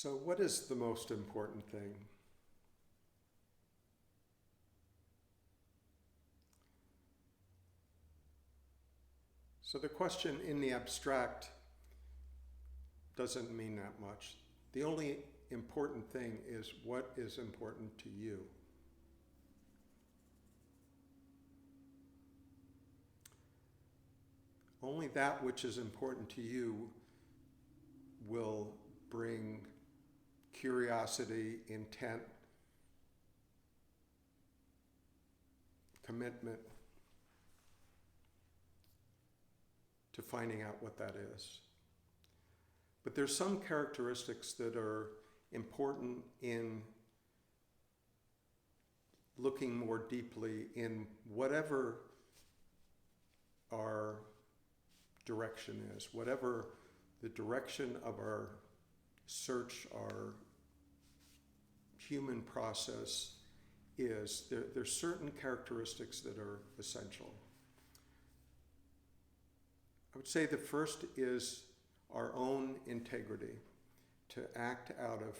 So, what is the most important thing? So, the question in the abstract doesn't mean that much. The only important thing is what is important to you. Only that which is important to you will bring curiosity, intent, commitment to finding out what that is. But there's some characteristics that are important in looking more deeply in whatever our direction is, whatever the direction of our search, our human process is. There's certain characteristics that are essential. I would say the first is our own integrity, to act out of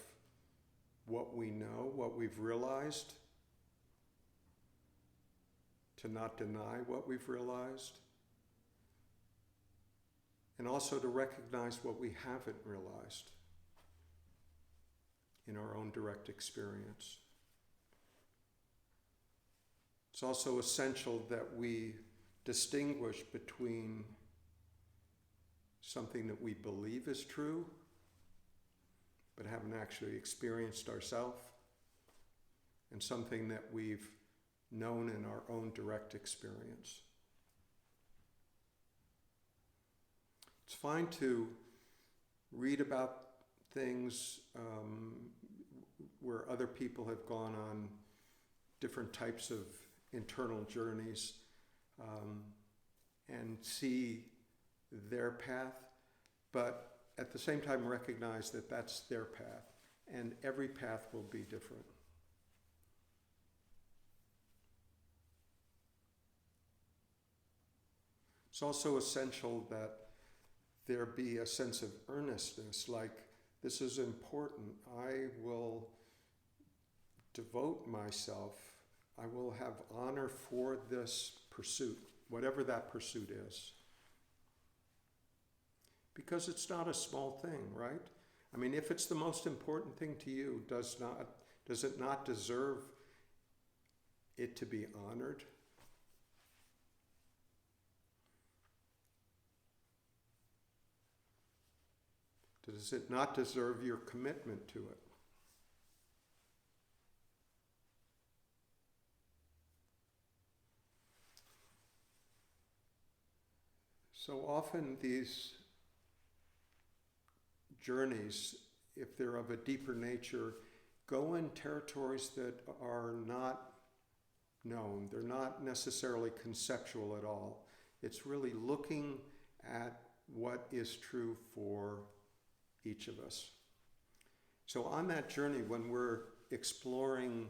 what we know, what we've realized, to not deny what we've realized, and also to recognize what we haven't realized in our own direct experience. It's also essential that we distinguish between something that we believe is true, but haven't actually experienced ourselves, and something that we've known in our own direct experience. It's fine to read about things where other people have gone on different types of internal journeys and see their path, but at the same time recognize that that's their path, and every path will be different. It's also essential that there be a sense of earnestness, like, this is important. I will devote myself. I will have honor for this pursuit, whatever that pursuit is. Because it's not a small thing, right? I mean, if it's the most important thing to you, does it not deserve it to be honored? Does it not deserve your commitment to it? So often these journeys, if they're of a deeper nature, go in territories that are not known. They're not necessarily conceptual at all. It's really looking at what is true for each of us. So on that journey, when we're exploring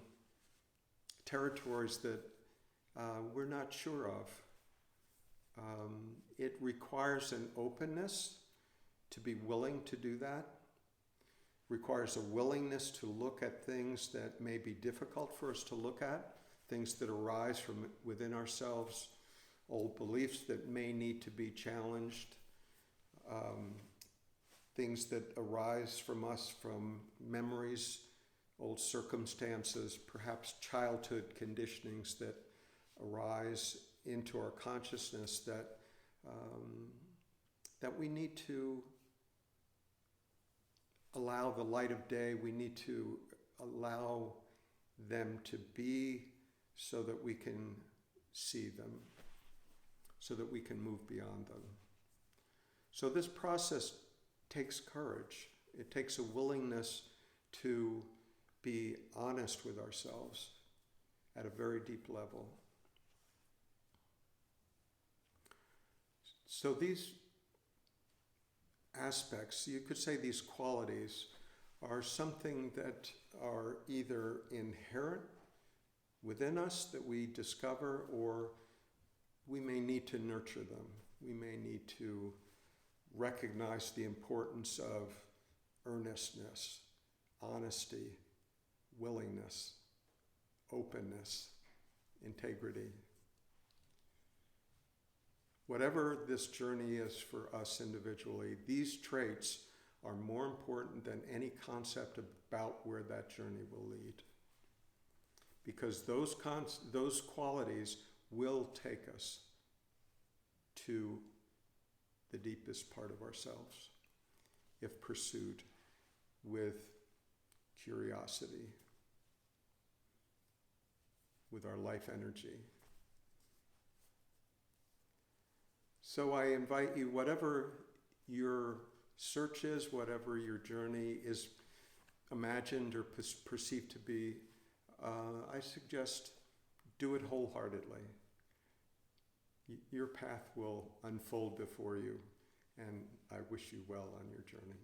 territories that we're not sure of, it requires an openness to be willing to do that, requires a willingness to look at things that may be difficult for us to look at, things that arise from within ourselves, old beliefs that may need to be challenged, things that arise from us from memories, old circumstances, perhaps childhood conditionings that arise into our consciousness that we need to allow the light of day, we need to allow them to be so that we can see them, so that we can move beyond them. So this process takes courage. It takes a willingness to be honest with ourselves at a very deep level. So these aspects, you could say these qualities, are something that are either inherent within us that we discover, or we may need to nurture them. We may need to recognize the importance of earnestness, honesty, willingness, openness, integrity. Whatever this journey is for us individually, these traits are more important than any concept about where that journey will lead. Because those qualities will take us to the deepest part of ourselves if pursued with curiosity, with our life energy. So I invite you, whatever your search is, whatever your journey is imagined or perceived to be, I suggest do it wholeheartedly. Your path will unfold before you, and I wish you well on your journey.